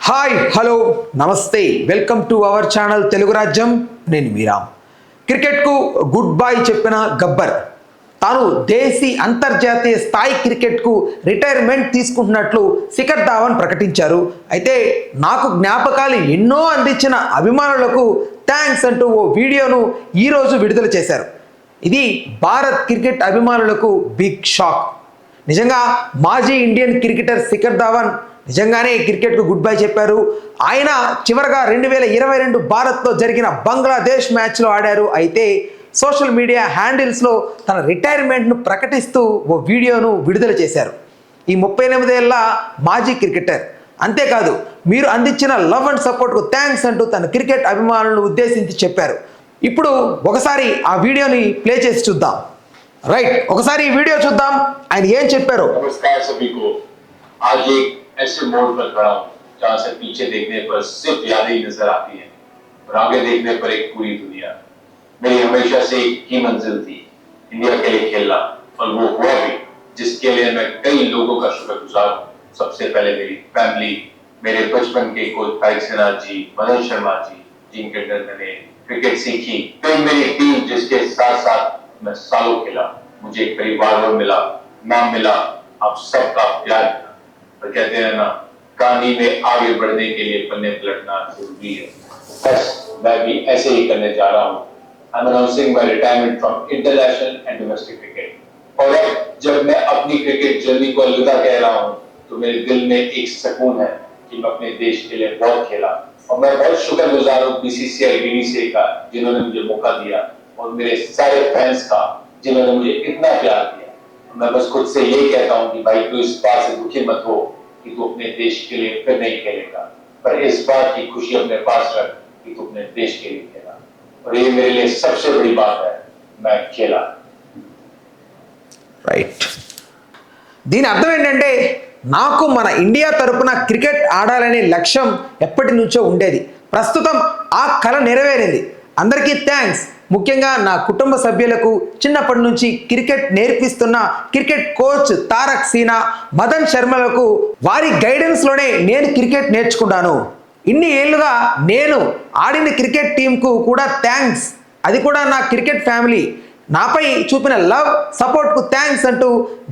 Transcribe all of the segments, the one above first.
Hi hello నమస్తే welcome to our channel Telugu Rajyam. నేను మీరామ్. క్రికెట్కు గుడ్ బై చెప్పిన గబ్బర్ తాను దేశీ అంతర్జాతీయ స్థాయి క్రికెట్కు రిటైర్మెంట్ తీసుకుంటున్నట్లు శిఖర్ ధావన్ ప్రకటించారు. అయితే నాకు జ్ఞాపకాలు ఎన్నో అందించిన అభిమానులకు థ్యాంక్స్ అంటూ ఓ వీడియోను ఈరోజు విడుదల చేశారు. ఇది భారత్ క్రికెట్ అభిమానులకు బిగ్ షాక్. నిజంగా మాజీ ఇండియన్ క్రికెటర్ శిఖర్ ధావన్ నిజంగానే క్రికెట్కు గుడ్ బై చెప్పారు. ఆయన చివరగా 2022 భారత్లో జరిగిన బంగ్లాదేశ్ మ్యాచ్లో ఆడారు. అయితే సోషల్ మీడియా హ్యాండిల్స్లో తన రిటైర్మెంట్ను ప్రకటిస్తూ ఓ వీడియోను విడుదల చేశారు. ఈ 38 ఏళ్ల మాజీ క్రికెటర్ అంతేకాదు మీరు అందించిన లవ్ అండ్ సపోర్ట్కు థ్యాంక్స్ అంటూ తన క్రికెట్ అభిమానులను ఉద్దేశించి చెప్పారు. ఇప్పుడు ఒకసారి ఆ వీడియోని ప్లే చేసి చూద్దాం. రైట్, ఒకసారి ఈ వీడియో చూద్దాం ఆయన ఏం చెప్పారు. ऐसे मोड़ पर खड़ा हूँ जहाँ से पीछे देखने पर सिर्फ यादें ही नजर आती हैं और आगे देखने पर एक पूरी दुनिया. मेरी हमेशा से एक ही मंजिल थी, इंडिया के लिए खेलना, और वो हुआ भी, जिसके लिए मैं कई लोगों का शुक्रगुजार हूँ. सबसे पहले मेरी फैमिली, मेरे बचपन के कोच तारिक सिन्हा जी, मदन शर्मा जी, जिनके अंडर मैंने क्रिकेट सीखी. फिर मेरी टीम जिसके साथ साथ मैं सालों खेला. मुझे एक परिवार और मिला, नाम मिला, आप सबका प्यार. कहते हैं ना, कहानी में आगे बढ़ने के लिए पन्ने पलटना जरूरी है. बस मैं भी ऐसे ही करने जा रहा हूँ. I am announcing my retirement from international and domestic cricket. और अब जब मैं अपनी क्रिकेट जर्नी को अलविदा कह रहा हूँ तो मेरे दिल में एक सुकून है कि मैं अपने देश के लिए बहुत खेला. और मैं बहुत शुक्रगुजार हूँ बीसीसीआई बीडीसीआई का, जिन्होंने मुझे मौका दिया, और मेरे सारे फैंस का, जिन्होंने मुझे इतना प्यार दिया. मैं बस खुद से यही कहता हूँ कि भाई तू इस बात से दुखी मत हो कि तू अपने देश के लिए फिर नहीं खेलेगा, पर इस बात की खुशी अपने पास रख कि तू अपने देश के लिए खेला. और ये मेरे लिए सबसे बड़ी बात है, मैं खेला. రైట్, దీని అర్థం ఏంటంటే నాకు మన ఇండియా తరపున క్రికెట్ ఆడాలనే లక్ష్యం ఎప్పటి నుంచో ఉండేది. ప్రస్తుతం ఆ కల నెరవేరింది. అందరికీ థ్యాంక్స్. ముఖ్యంగా నా కుటుంబ సభ్యులకు, చిన్నప్పటి నుంచి క్రికెట్ నేర్పిస్తున్న క్రికెట్ కోచ్ తారక్ సిన్హా, మదన్ శర్మలకు వారి గైడెన్స్లోనే నేను క్రికెట్ నేర్చుకున్నాను. ఇన్ని ఏళ్ళుగా నేను ఆడిన క్రికెట్ టీంకు కూడా థ్యాంక్స్. అది కూడా నా క్రికెట్ ఫ్యామిలీ నాపై చూపిన లవ్ సపోర్ట్కు థ్యాంక్స్ అంటూ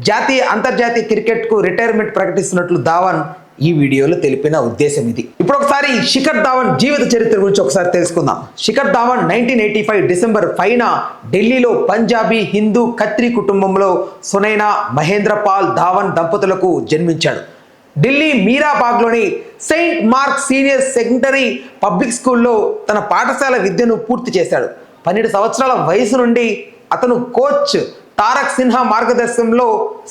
జాతీయ అంతర్జాతీయ క్రికెట్కు రిటైర్మెంట్ ప్రకటిస్తున్నట్లు ధావన్ ఈ వీడియోలో తెలిపిన ఉద్దేశం ఇది. ఇప్పుడు ఒకసారి శిఖర్ ధావన్ జీవిత చరిత్ర గురించి ఒకసారి తెలుసుకుందాం. శిఖర్ ధావన్ 1985 డిసెంబర్ 5న ఢిల్లీలో పంజాబీ హిందూ ఖత్రీ కుటుంబంలో సునైనా మహేంద్ర పాల్ ధావన్ దంపతులకు జన్మించాడు. ఢిల్లీ మీరాబాగ్లోని Saint Mark senior secondary public స్కూల్లో తన పాఠశాల విద్యను పూర్తి చేశాడు. 12 సంవత్సరాల వయసు నుండి అతను కోచ్ తారక్ సిన్హా మార్గదర్శనంలో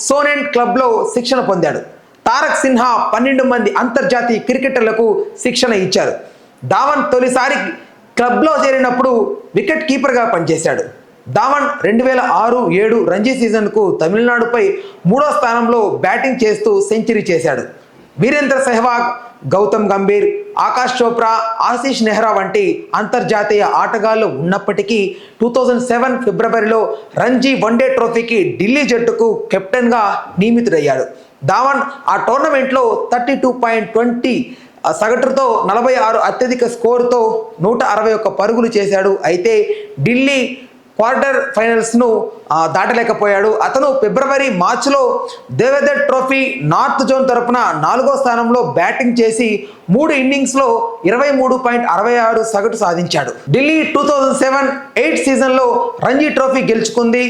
సోనెంట్ క్లబ్లో శిక్షణ పొందాడు. తారక్ సిన్హా 12 మంది అంతర్జాతీయ క్రికెటర్లకు శిక్షణ ఇచ్చారు. ధావన్ తొలిసారి క్లబ్లో చేరినప్పుడు వికెట్ కీపర్గా పనిచేశాడు. ధావన్ 2006-07 రంజీ సీజన్కు తమిళనాడుపై 3వ స్థానంలో బ్యాటింగ్ చేస్తూ సెంచరీ చేశాడు. వీరేంద్ర సెహ్వాగ్, గౌతమ్ గంభీర్, ఆకాష్ చోప్రా, ఆశీష్ నెహ్రా వంటి అంతర్జాతీయ ఆటగాళ్లు ఉన్నప్పటికీ 2007 ఫిబ్రవరిలో రంజీ వన్డే ట్రోఫీకి ఢిల్లీ జట్టుకు కెప్టెన్గా నియమితుడయ్యాడు. ధావన్ ఆ టోర్నమెంట్లో 32.20 సగటుతో 46 అత్యధిక స్కోరుతో 161 పరుగులు చేశాడు. అయితే ఢిల్లీ క్వార్టర్ ఫైనల్స్ను దాటలేకపోయాడు. అతను మార్చిలో దేవేదర్ ట్రోఫీ నార్త్ జోన్ తరపున 4వ స్థానంలో బ్యాటింగ్ చేసి 3 ఇన్నింగ్స్లో 23.66 సగటు సాధించాడు. ఢిల్లీ 2007-08 సీజన్లో రంజీ ట్రోఫీ గెలుచుకుంది.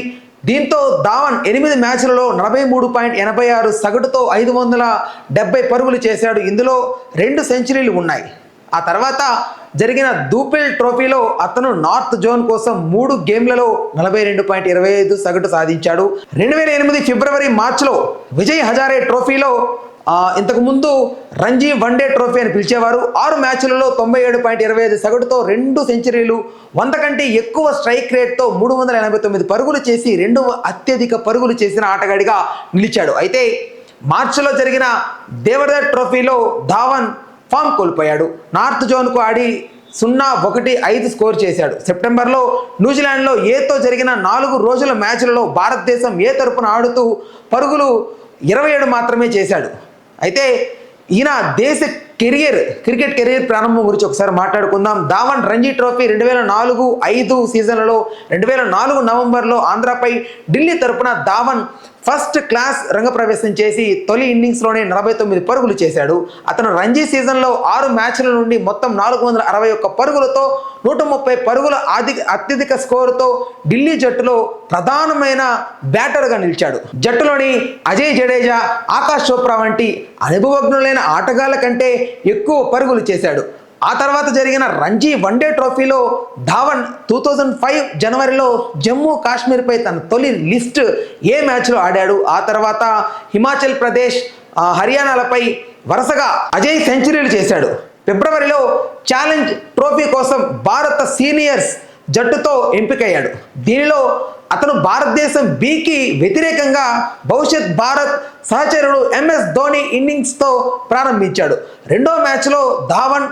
దీంతో ధావన్ 8 మ్యాచ్లలో 43.86 సగటుతో 570 పరుగులు చేశాడు. ఇందులో 2 సెంచరీలు ఉన్నాయి. ఆ తర్వాత జరిగిన దూపిల్ ట్రోఫీలో అతను నార్త్ జోన్ కోసం 3 గేమ్లలో 42.25 సగటు సాధించాడు. 2008 ఫిబ్రవరి మార్చిలో విజయ్ హజారే ట్రోఫీలో ఇంతకుముందు రంజీ వన్డే ట్రోఫీ అని పిలిచేవారు 6 మ్యాచ్లలో 97.25 సగటుతో 2 సెంచరీలు, 100 కంటే ఎక్కువ స్ట్రైక్ రేట్తో 389 పరుగులు చేసి 2వ అత్యధిక పరుగులు చేసిన ఆటగాడిగా నిలిచాడు. అయితే మార్చిలో జరిగిన దేవదర్ ట్రోఫీలో ధావన్ ఫామ్ కోల్పోయాడు. నార్త్ జోన్కు ఆడి 0-1-5 స్కోర్ చేశాడు. సెప్టెంబర్లో న్యూజిలాండ్లో ఏతో జరిగిన 4 రోజుల మ్యాచ్లలో భారతదేశం ఏ తరపున ఆడుతూ పరుగులు 27 మాత్రమే చేశాడు. అయితే ఈయన దేశ క్రికెట్ కెరీర్ ప్రారంభం గురించి ఒకసారి మాట్లాడుకుందాం. ధావన్ రంజీ ట్రోఫీ 2004-05 సీజన్లలో 2004 నవంబర్లో ఆంధ్రపై ఢిల్లీ తరపున ధావన్ ఫస్ట్ క్లాస్ రంగప్రవేశం చేసి తొలి ఇన్నింగ్స్లోనే 49 పరుగులు చేశాడు. అతను రంజీ సీజన్లో 6 మ్యాచ్ల నుండి మొత్తం 461 పరుగులతో 130 పరుగుల అత్యధిక స్కోరుతో ఢిల్లీ జట్టులో ప్రధానమైన బ్యాటర్గా నిలిచాడు. జట్టులోని అజయ్ జడేజా, ఆకాష్ చోప్రా వంటి అనుభవజ్ఞులైన ఆటగాళ్ల కంటే ఎక్కువ పరుగులు చేశాడు. ఆ తర్వాత జరిగిన రంజీ వన్డే ట్రోఫీలో ధావన్ 2005 జనవరిలో జమ్మూ కాశ్మీర్పై తన తొలి లిస్ట్ ఏ మ్యాచ్లో ఆడాడు. ఆ తర్వాత హిమాచల్ ప్రదేశ్, హర్యానాలపై వరుసగా అజయ్ సెంచరీలు చేశాడు. ఫిబ్రవరిలో ఛాలెంజ్ ట్రోఫీ కోసం భారత సీనియర్స్ జట్టుతో ఎంపికయ్యాడు. దీనిలో అతను భారతదేశం బికి వ్యతిరేకంగా భవిష్యత్ భారత్ సహచరుడు MS ధోని ఇన్నింగ్స్తో ప్రారంభించాడు. రెండో మ్యాచ్లో ధావన్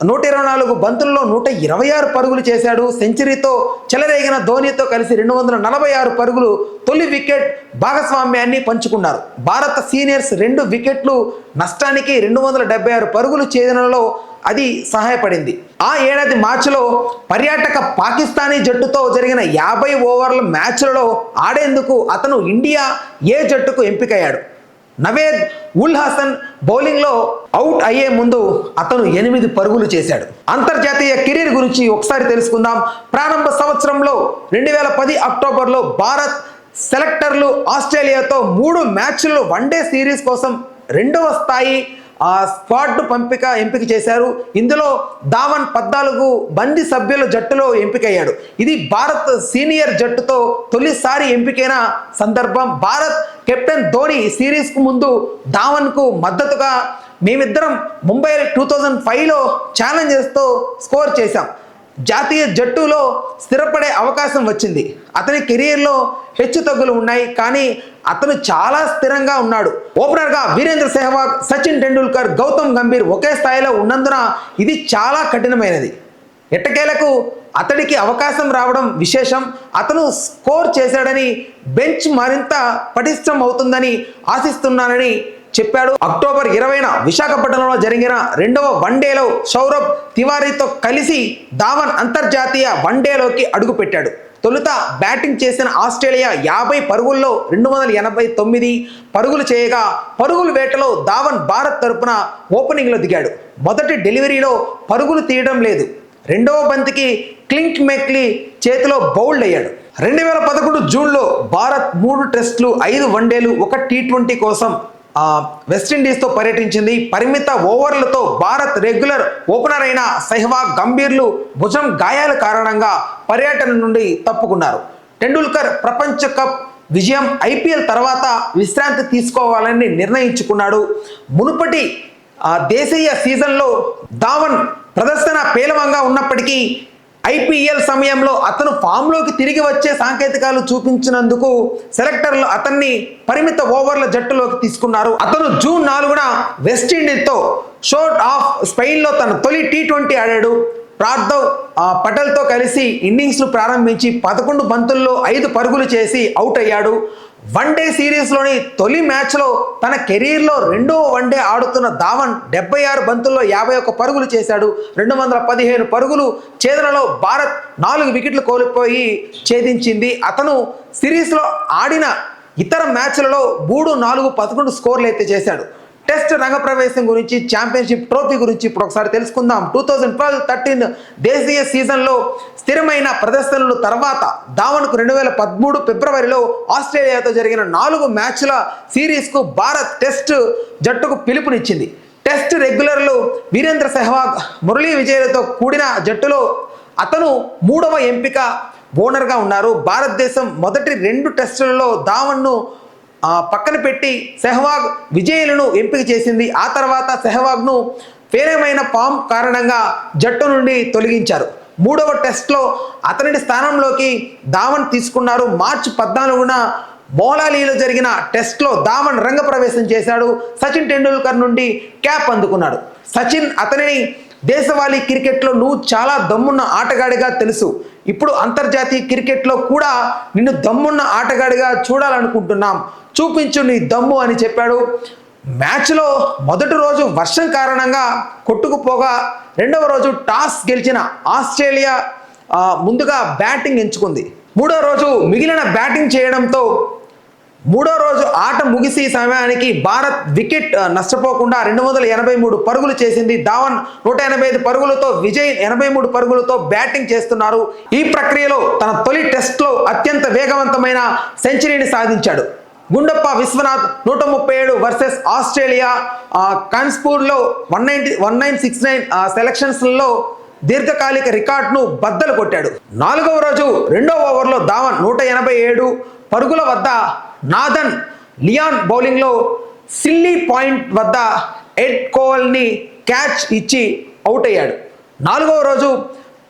124 బంతుల్లో 126 పరుగులు చేశాడు. సెంచరీతో చెలరేగిన ధోనితో కలిసి 246 పరుగులు తొలి వికెట్ భాగస్వామ్యాన్ని పంచుకున్నారు. భారత సీనియర్స్ 2 వికెట్లు నష్టానికి 276 పరుగులు చేయడంలో అది సహాయపడింది. ఆ ఏడాది మార్చిలో పర్యాటక పాకిస్తానీ జట్టుతో జరిగిన 50 ఓవర్ల మ్యాచ్లలో ఆడేందుకు అతను ఇండియా ఏ జట్టుకు ఎంపికయ్యాడు. నవేద్ ఉల్ హసన్ బౌలింగ్లో అవుట్ అయ్యే ముందు అతను 8 పరుగులు చేశాడు. అంతర్జాతీయ కెరీర్ గురించి ఒకసారి తెలుసుకుందాం. ప్రారంభ సంవత్సరంలో 2010 అక్టోబర్లో భారత్ సెలెక్టర్లు ఆస్ట్రేలియాతో 3 మ్యాచ్లు వన్డే సిరీస్ కోసం 2వ స్థాయి స్క్వాడ్ ఎంపిక చేశారు. ఇందులో ధావన్ 14 మంది సభ్యుల జట్టులో ఎంపికయ్యాడు. ఇది భారత్ సీనియర్ జట్టుతో తొలిసారి ఎంపికైన సందర్భం. భారత్ కెప్టెన్ ధోని సిరీస్కు ముందు ధావన్కు మద్దతుగా మేమిద్దరం ముంబై 2005లో ఛాలెంజర్స్తో స్కోర్ చేశాం. జాతీయ జట్టులో స్థిరపడే అవకాశం వచ్చింది. అతని కెరీర్లో హెచ్చుతగ్గులు ఉన్నాయి, కానీ అతను చాలా స్థిరంగా ఉన్నాడు. ఓపెనర్గా వీరేంద్ర సెహ్వాగ్, సచిన్ టెండూల్కర్, గౌతమ్ గంభీర్ ఒకే స్థాయిలో ఉన్నందున ఇది చాలా కఠినమైనది. ఎట్టకేలకు అతడికి అవకాశం రావడం విశేషం. అతను స్కోర్ చేశాడని బెంచ్ మరింత పటిష్టం అవుతుందని ఆశిస్తున్నానని చెప్పాడు. అక్టోబర్ 20న విశాఖపట్నంలో జరిగిన 2వ వన్డేలో సౌరభ్ తివారీతో కలిసి ధావన్ అంతర్జాతీయ వన్డేలోకి అడుగుపెట్టాడు. తొలుత బ్యాటింగ్ చేసిన ఆస్ట్రేలియా 50 పరుగుల్లో 289 పరుగులు చేయగా పరుగుల వేటలో ధావన్ భారత్ తరపున ఓపెనింగ్లో దిగాడు. మొదటి డెలివరీలో పరుగులు తీయడం లేదు. రెండవ బంతికి క్లింక్ మెక్లీ చేతిలో బౌల్డ్ అయ్యాడు. 2011 జూన్లో భారత్ 3 టెస్టులు, 5 వన్డేలు, 1 T20 కోసం వెస్టిండీస్తో పర్యటించింది. పరిమిత ఓవర్లతో భారత్ రెగ్యులర్ ఓపెనర్ అయిన సెహ్వాగ్, గంభీర్లు భుజం గాయాల కారణంగా పర్యటన నుండి తప్పుకున్నారు. టెండూల్కర్ ప్రపంచ కప్ విజయం, IPL తర్వాత విశ్రాంతి తీసుకోవాలని నిర్ణయించుకున్నాడు. మునుపటి దేశీయ సీజన్లో ధావన్ ప్రదర్శన పేలవంగా ఉన్నప్పటికీ IPL సమయంలో అతను ఫామ్లోకి తిరిగి వచ్చే సాంకేతికాలు చూపించినందుకు సెలెక్టర్లు అతన్ని పరిమిత ఓవర్ల జట్టులోకి తీసుకున్నారు. అతను జూన్ 4న వెస్టిండీస్తో షోట్ ఆఫ్ స్పెయిన్లో తన తొలి T20 ఆడాడు. పార్థవ్ పటేల్తో కలిసి ఇన్నింగ్స్ను ప్రారంభించి 11 బంతుల్లో 5 పరుగులు చేసి అవుట్ అయ్యాడు. వన్డే సిరీస్లోని తొలి మ్యాచ్లో తన కెరీర్లో 2వ వన్డే ఆడుతున్న ధావన్ 76 బంతుల్లో 51 పరుగులు చేశాడు. 215 పరుగులు ఛేదనలో భారత్ 4 వికెట్లు కోల్పోయి ఛేదించింది. అతను సిరీస్లో ఆడిన ఇతర మ్యాచ్లలో 3, 4, 11 స్కోర్లు అయితే చేశాడు. టెస్ట్ రంగప్రవేశం గురించి, ఛాంపియన్షిప్ ట్రోఫీ గురించి ఇప్పుడు ఒకసారి తెలుసుకుందాం. 2012-13 దేశీయ సీజన్లో స్థిరమైన ప్రదర్శనల తర్వాత ధావన్కు 2013 ఫిబ్రవరిలో ఆస్ట్రేలియాతో జరిగిన 4 మ్యాచ్ల సిరీస్కు భారత్ టెస్ట్ జట్టుకు పిలుపునిచ్చింది. టెస్ట్ రెగ్యులర్లు వీరేంద్ర సెహ్వాగ్, మురళీ విజయ్లతో కూడిన జట్టులో అతను 3వ ఎంపిక బౌలర్గా ఉన్నారు. భారతదేశం మొదటి 2 టెస్టులలో ధావన్ను పక్కన పెట్టి సెహ్వాగ్, విజయ్లను ఎంపిక చేసింది. ఆ తర్వాత సెహ్వాగ్ను ఫేరమైన ఫామ్ కారణంగా జట్టు నుండి తొలగించారు. 3వ టెస్ట్లో అతని స్థానంలోకి ధావన్ తీసుకున్నారు. మార్చి 14న మౌలాలీలో జరిగిన టెస్ట్లో ధావన్ రంగప్రవేశం చేశాడు. సచిన్ టెండూల్కర్ నుండి క్యాప్ అందుకున్నాడు. సచిన్ అతనిని దేశవాళీ క్రికెట్లో నువ్వు చాలా దమ్మున్న ఆటగాడిగా తెలుసు, ఇప్పుడు అంతర్జాతీయ క్రికెట్లో కూడా నిన్ను దమ్మున్న ఆటగాడిగా చూడాలనుకుంటున్నాం, చూపించు నీ దమ్ము అని చెప్పాడు. మ్యాచ్లో మొదటి రోజు వర్షం కారణంగా కొట్టుకుపోగా రెండవ రోజు టాస్ గెలిచిన ఆస్ట్రేలియా ముందుగా బ్యాటింగ్ ఎంచుకుంది. మూడో రోజు మిగిలిన బ్యాటింగ్ చేయడంతో మూడో రోజు ఆట ముగిసే సమయానికి భారత్ వికెట్ నష్టపోకుండా 283 పరుగులు చేసింది. ధావన్ 185 పరుగులతో, విజయ్ 83 పరుగులతో బ్యాటింగ్ చేస్తున్నారు. ఈ ప్రక్రియలో తన తొలి టెస్ట్లో అత్యంత వేగవంతమైన సెంచరీని సాధించాడు. గుండప్ప విశ్వనాథ్ 137 వర్సెస్ ఆస్ట్రేలియా కాన్స్పూర్లో 1969 సెలక్షన్స్లో దీర్ఘకాలిక రికార్డును బద్దలు కొట్టాడు. నాలుగవ రోజు రెండో ఓవర్లో ధావన్ 187 పరుగుల వద్ద నాథన్ లియాన్ బౌలింగ్లో సిల్లీ పాయింట్ వద్ద ఎడ్ కోవల్ని క్యాచ్ ఇచ్చి అవుట్ అయ్యాడు. నాలుగవ రోజు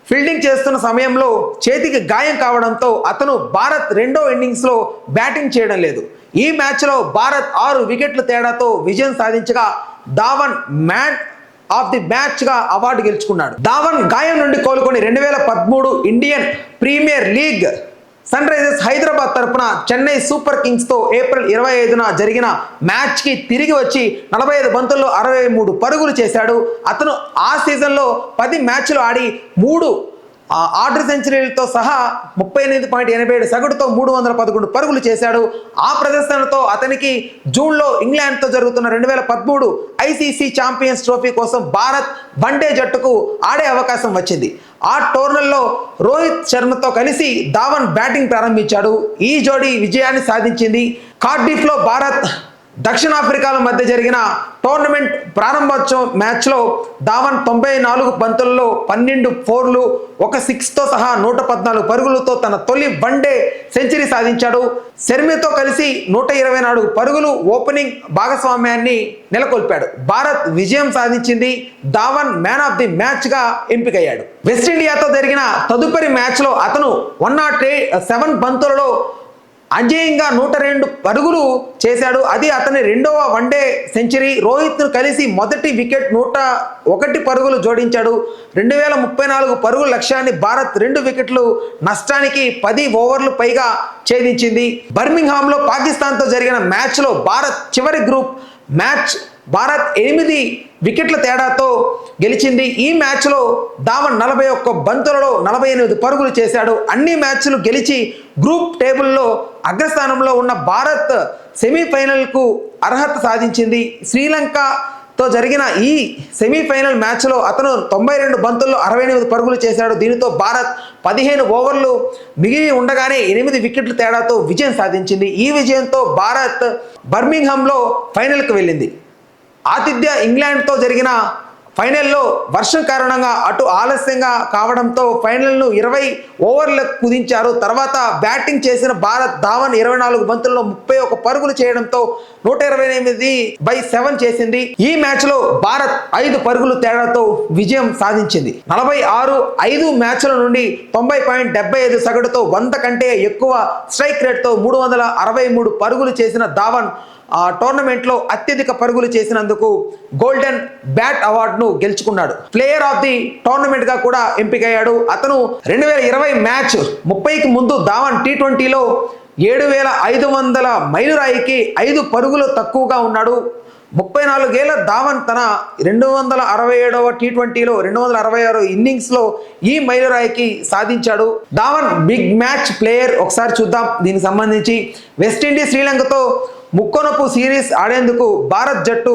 ఫీల్డింగ్ చేస్తున్న సమయంలో చేతికి గాయం కావడంతో అతను భారత్ రెండో ఇన్నింగ్స్లో బ్యాటింగ్ చేయడం లేదు. ఈ మ్యాచ్లో భారత్ 6 వికెట్ల తేడాతో విజయం సాధించగా ధావన్ మ్యాన్ ఆఫ్ ది మ్యాచ్గా అవార్డు గెలుచుకున్నాడు. ధావన్ గాయం నుండి కోలుకొని 2013 Indian premier league Sunrisers Hyderabad తరపున చెన్నై సూపర్ కింగ్స్తో ఏప్రిల్ 25న జరిగిన మ్యాచ్కి తిరిగి వచ్చి 45 బంతుల్లో 63 పరుగులు చేశాడు. అతను ఆ సీజన్లో 10 మ్యాచ్లు ఆడి 3 ఆర్డర్ సెంచరీలతో సహా 38.87 సగటుతో 311 పరుగులు చేశాడు. ఆ ప్రదర్శనతో అతనికి జూన్లో ఇంగ్లాండ్తో జరుగుతున్న 2013 ఐసీసీ ఛాంపియన్స్ ట్రోఫీ కోసం భారత్ వన్డే జట్టుకు ఆడే అవకాశం వచ్చింది. ఆ టోర్నీలో రోహిత్ శర్మతో కలిసి ధావన్ బ్యాటింగ్ ప్రారంభించాడు. ఈ జోడీ విజయాన్ని సాధించింది. కార్డిఫ్లో భారత్ దక్షిణాఫ్రికాల మధ్య జరిగిన టోర్నమెంట్ ప్రారంభోత్సవం మ్యాచ్లో ధావన్ 94 బంతుల్లో 12 ఫోర్లు, 1 సిక్స్తో సహా 114 పరుగులతో తన తొలి వన్డే సెంచరీ సాధించాడు. శర్మతో కలిసి 124 పరుగులు ఓపెనింగ్ భాగస్వామ్యాన్ని నెలకొల్పాడు. భారత్ విజయం సాధించింది. ధావన్ మ్యాన్ ఆఫ్ ది మ్యాచ్గా ఎంపికయ్యాడు. వెస్టిండియాతో జరిగిన తదుపరి మ్యాచ్లో అతను 107 బంతులలో అజేయంగా 102 పరుగులు చేశాడు. అది అతని రెండవ వన్డే సెంచరీ. రోహిత్ను కలిసి మొదటి వికెట్ 101 పరుగులు జోడించాడు. 2034 పరుగుల లక్ష్యాన్ని భారత్ 2 వికెట్లు నష్టానికి 10 ఓవర్లు పైగా ఛేదించింది. బర్మింగ్హామ్లో పాకిస్తాన్తో జరిగిన మ్యాచ్లో భారత్ చివరి గ్రూప్ మ్యాచ్ భారత్ 8 వికెట్ల తేడాతో గెలిచింది. ఈ మ్యాచ్లో ధావన్ 41 బంతులలో 48 పరుగులు చేశాడు. అన్ని మ్యాచ్లు గెలిచి గ్రూప్ టేబుల్లో అగ్రస్థానంలో ఉన్న భారత్ సెమీఫైనల్కు అర్హత సాధించింది. శ్రీలంకతో జరిగిన ఈ సెమీఫైనల్ మ్యాచ్లో అతను 92 బంతుల్లో 68 పరుగులు చేశాడు. దీనితో భారత్ 15 ఓవర్లు మిగిలి ఉండగానే 8 వికెట్ల తేడాతో విజయం సాధించింది. ఈ విజయంతో భారత్ బర్మింగ్హామ్లో ఫైనల్కు వెళ్ళింది. ఆతిథ్య ఇంగ్లాండ్తో జరిగిన ఫైనల్లో వర్షం కారణంగా అటు ఆలస్యంగా కావడంతో ఫైనల్ను 20 ఓవర్లకు కుదించారు. తర్వాత బ్యాటింగ్ చేసిన భారత్ ధావన్ 24 బంతుల్లో 31 పరుగులు చేయడంతో 128/7 చేసింది. ఈ మ్యాచ్లో భారత్ 5 పరుగులు తేడాతో విజయం సాధించింది. 5 మ్యాచ్ల నుండి 90.75 సగటుతో 100 కంటే ఎక్కువ స్ట్రైక్ రేట్తో 363 పరుగులు చేసిన ధావన్ టోర్నమెంట్లో అత్యధిక పరుగులు చేసినందుకు గోల్డెన్ బ్యాట్ అవార్డును గెలుచుకున్నాడు. ప్లేయర్ ఆఫ్ ది టోర్నమెంట్ గా కూడా ఎంపికయ్యాడు. అతను 2020 మ్యాచ్ 30కి ముందు ధావన్ T20లో 7500 మైలురాయికి 5 పరుగులు తక్కువగా ఉన్నాడు. 34 ఏళ్ల ధావన్ తన 267వ T20లో 266 ఇన్నింగ్స్లో ఈ మైలురాయికి సాధించాడు. ధావన్ బిగ్ మ్యాచ్ ప్లేయర్ ఒకసారి చూద్దాం. దీనికి సంబంధించి వెస్టిండీస్ శ్రీలంకతో ముక్కొనపు సిరీస్ ఆడేందుకు భారత్ జట్టు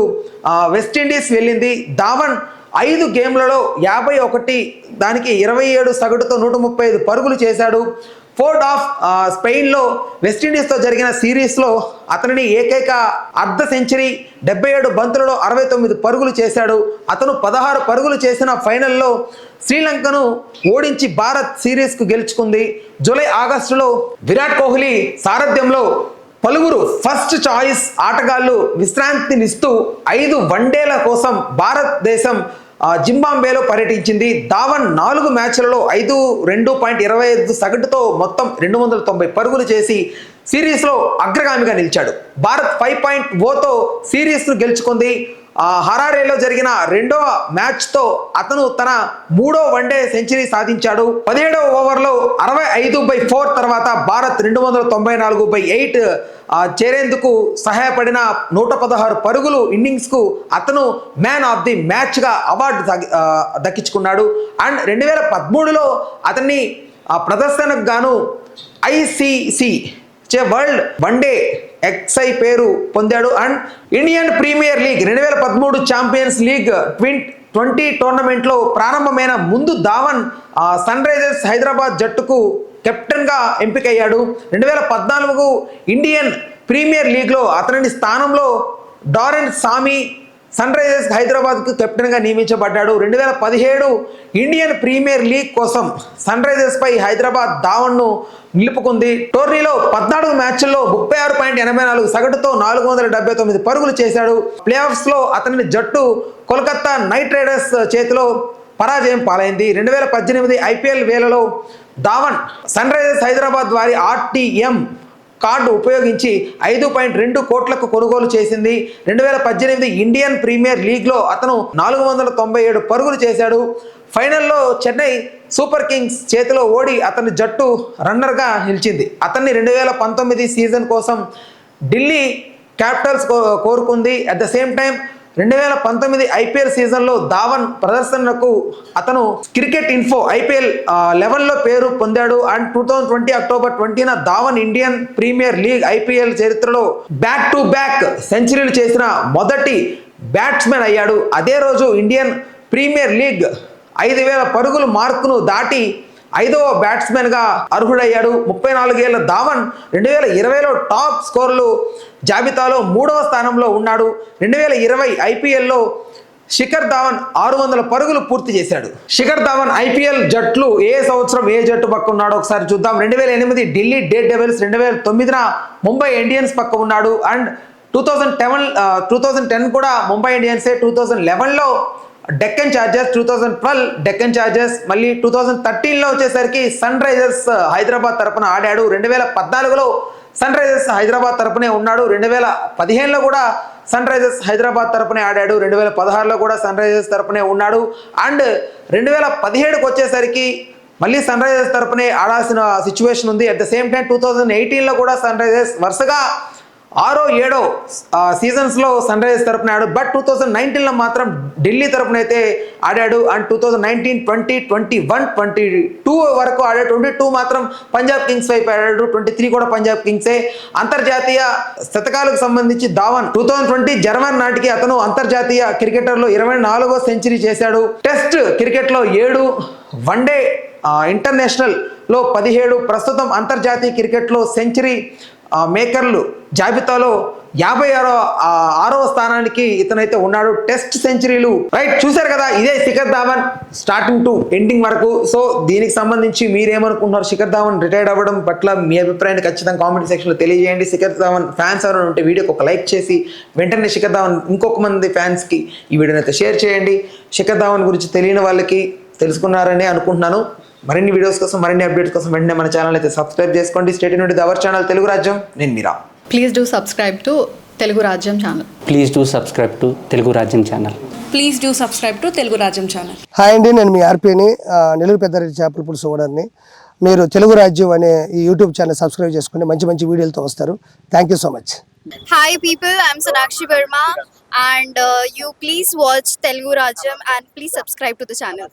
వెస్టిండీస్ వెళ్ళింది. ధావన్ 5 గేమ్లలో 51 దానికి 27 సగటుతో 135 పరుగులు చేశాడు. ఫోర్డ్ ఆఫ్ స్పెయిన్లో వెస్టిండీస్తో జరిగిన సిరీస్లో అతనిని ఏకైక అర్ధ సెంచరీ 77 బంతులలో 69 పరుగులు చేశాడు. అతను 16 పరుగులు చేసిన ఫైనల్లో శ్రీలంకను ఓడించి భారత్ సిరీస్కు గెలుచుకుంది. జూలై ఆగస్టులో విరాట్ కోహ్లీ సారథ్యంలో పలువురు ఫస్ట్ చాయిస్ ఆటగాళ్లు విశ్రాంతినిస్తూ 5 వన్డేల కోసం భారతదేశం జింబాబ్వేలో పర్యటించింది. ధావన్ 4 మ్యాచ్లలో 2.25 సగటుతో మొత్తం 290 పరుగులు చేసి సిరీస్లో అగ్రగామిగా నిలిచాడు. భారత్ 5.0తో సిరీస్ను గెలుచుకుంది. హరారేలో జరిగిన రెండవ మ్యాచ్తో అతను తన 3వ వన్డే సెంచరీ సాధించాడు. 17వ ఓవర్లో 65/4 తర్వాత భారత్ 294/8 చేరేందుకు సహాయపడిన 116 పరుగులు ఇన్నింగ్స్కు అతను మ్యాన్ ఆఫ్ ది మ్యాచ్గా అవార్డు దక్కించుకున్నాడు. అండ్ 2013లో అతన్ని ప్రదర్శనకు గాను ICC వరల్డ్ వన్డే XI పేరు పొందాడు. And Indian premier league 2013 champions league 20 టోర్నమెంట్లో ప్రారంభమైన ముందు ధావన్ సన్ రైజర్స్ హైదరాబాద్ జట్టుకు కెప్టెన్గా ఎంపికయ్యాడు. 2014 ఇండియన్ ప్రీమియర్ లీగ్లో అతని స్థానంలో డారెన్ సామి సన్ రైజర్స్ హైదరాబాద్కు కెప్టెన్గా నియమించబడ్డాడు. 2017 ఇండియన్ ప్రీమియర్ లీగ్ కోసం సన్ రైజర్స్పై హైదరాబాద్ ధావన్ను నిలుపుకుంది. టోర్నీలో 14 మ్యాచ్ల్లో 36.84 సగటుతో 479 పరుగులు చేశాడు. ప్లే ఆఫ్స్లో అతని జట్టు కోల్కతా నైట్ రైడర్స్ చేతిలో పరాజయం పాలైంది. 2018 IPL వేళలో ధావన్ సన్ రైజర్స్ హైదరాబాద్ వారి RTM కార్డు ఉపయోగించి 5.2 కోట్లకు కొనుగోలు చేసింది. 2018 ఇండియన్ ప్రీమియర్ లీగ్లో అతను 497 పరుగులు చేశాడు. ఫైనల్లో చెన్నై సూపర్ కింగ్స్ చేతిలో ఓడి అతని జట్టు రన్నర్గా నిలిచింది. అతన్ని 2019 సీజన్ కోసం ఢిల్లీ క్యాపిటల్స్ కోరుకుంది. At the same time 2019 IPL సీజన్లో ధావన్ ప్రదర్శనకు అతను క్రికెట్ ఇన్ఫో IPL 11లో పేరు పొందాడు. అండ్ 2020 అక్టోబర్ 20న Dhawan Indian premier league IPL చరిత్రలో బ్యాక్ టు బ్యాక్ సెంచరీలు చేసిన మొదటి బ్యాట్స్మెన్ అయ్యాడు. అదే రోజు ఇండియన్ ప్రీమియర్ లీగ్ 5,000 పరుగుల మార్కును దాటి 5వ బ్యాట్స్మెన్గా అర్హుడయ్యాడు. 34 ఏళ్ల ధావన్ 2020లో టాప్ స్కోర్లు జాబితాలో 3వ స్థానంలో ఉన్నాడు. 2020 IPLలో శిఖర్ ధావన్ 600 పరుగులు పూర్తి చేశాడు. శిఖర్ ధావన్ IPL జట్లు ఏ సంవత్సరం ఏ జట్టు పక్క ఉన్నాడో ఒకసారి చూద్దాం. 2008 Delhi Daredevils, 2009 Mumbai Indians పక్క ఉన్నాడు. అండ్ 2010 కూడా ముంబై ఇండియన్సే. 2011లో డెక్కన్ చార్జర్స్, 2012 డెక్కన్ చార్జర్స్, మళ్ళీ 2013లో వచ్చేసరికి సన్ రైజర్స్ హైదరాబాద్ తరపున ఆడాడు. 2014లో సన్ రైజర్స్ హైదరాబాద్ తరపునే ఉన్నాడు. 2015లో కూడా సన్ రైజర్స్ హైదరాబాద్ తరపునే ఆడాడు. 2016లో కూడా సన్ రైజర్స్ తరపునే ఉన్నాడు. అండ్ 2017కి వచ్చేసరికి మళ్ళీ సన్ రైజర్స్ తరపునే ఆడాల్సిన సిచ్యువేషన్ ఉంది. అట్ ద సేమ్ టైం 2018లో కూడా సన్ రైజర్స్ వరుసగా 6, 7 సీజన్స్లో సన్ రైజర్స్ తరపున ఆడాడు. బట్ 2019లో మాత్రం ఢిల్లీ తరపున అయితే ఆడాడు. అండ్ 2019, 20, 21, 22 వరకు ఆడాడు. 22 మాత్రం పంజాబ్ కింగ్స్ వైపు ఆడాడు. 23 కూడా పంజాబ్ కింగ్సే. అంతర్జాతీయ శతకాలకు సంబంధించి ధావన్ 2020 జర్మన్ నాటికి అతను అంతర్జాతీయ క్రికెటర్లో 24వ సెంచరీ చేశాడు. టెస్ట్ క్రికెట్లో 7, వన్డే ఇంటర్నేషనల్లో 17, ప్రస్తుతం అంతర్జాతీయ క్రికెట్లో సెంచరీ మేకర్లు జాబితాలో 56వ స్థానానికి ఇతనైతే ఉన్నాడు. టెస్ట్ సెంచరీలు రైట్ చూశారు కదా. ఇదే Shikhar Dhawan starting to ending వరకు. సో దీనికి సంబంధించి మీరేమనుకుంటున్నారు? శిఖర్ ధావన్ రిటైర్డ్ అవ్వడం పట్ల మీ అభిప్రాయాన్ని ఖచ్చితంగా కామెంట్ సెక్షన్లో తెలియజేయండి. శిఖర్ ధావన్ ఫ్యాన్స్ ఎవరైనా ఉంటే వీడియోకి ఒక లైక్ చేసి వెంటనే శిఖర్ ధావన్ ఇంకొక మంది ఫ్యాన్స్కి ఈ వీడియోని అయితే షేర్ చేయండి. శిఖర్ ధావన్ గురించి తెలియని వాళ్ళకి తెలుసుకున్నారని అనుకుంటున్నాను. మరిన్ని వీడియోస్ కోసం, మరిన్ని అప్డేట్స్ కోసం వెంటనే మన ఛానల్ అయితే సబ్స్క్రైబ్ చేసుకోండి. స్టేట్ నుండి అవర్ ఛానల్ తెలుగు రాజ్యం. నేను Meera. Please do subscribe to Telugu Rajyam channel. Please do subscribe to Telugu Rajyam channel. Please do subscribe to Telugu Rajyam channel. Hi అండి, నేను మీ ఆర్పీని, నెల్లూరు పెద్దారెడ్డి చేపల పులుసు ఓనర్ని. మీరు తెలుగు రాజ్యం అనే ఈ యూట్యూబ్ ఛానల్ సబ్స్క్రైబ్ చేసుకుని మంచి మంచి వీడియోలతో వస్తారు. Thank you so much. Hi people, I'm Sonakshi Verma and you please watch Telugu Rajyam and please subscribe to the channel.